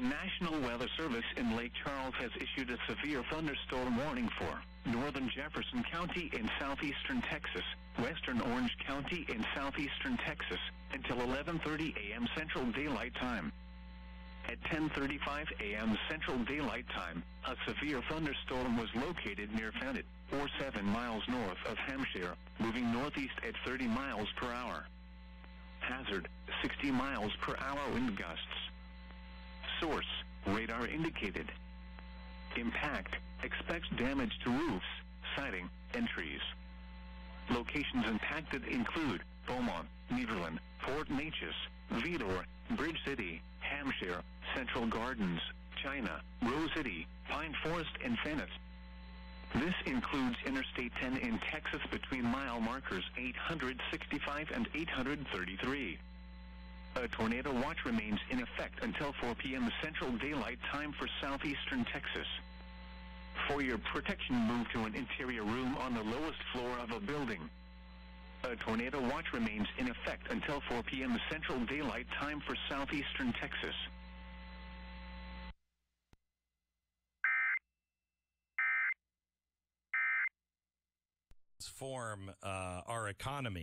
The National Weather Service in Lake Charles has issued a severe thunderstorm warning for northern Jefferson County in southeastern Texas, western Orange County in southeastern Texas, until 11:30 a.m. Central Daylight Time. At 10:35 a.m. Central Daylight Time, a severe thunderstorm was located near Fannett, or 7 miles north of Hamshire, moving northeast at 30 miles per hour. Hazard, 60 miles per hour wind gusts. Source, radar indicated. Impact, expects damage to roofs, siding, and trees. Locations impacted include Beaumont, Nederland, Fort Neches, Vidor, Bridge City, Hamshire, Central Gardens, China, Rose City, Pine Forest, and Fannett. This includes Interstate 10 in Texas between mile markers 865 and 833. A tornado watch remains in effect until 4 p.m. Central Daylight Time for southeastern Texas. For your protection, move to an interior room on the lowest floor of a building. A tornado watch remains in effect until 4 p.m. Central Daylight Time for southeastern Texas. Form our economy.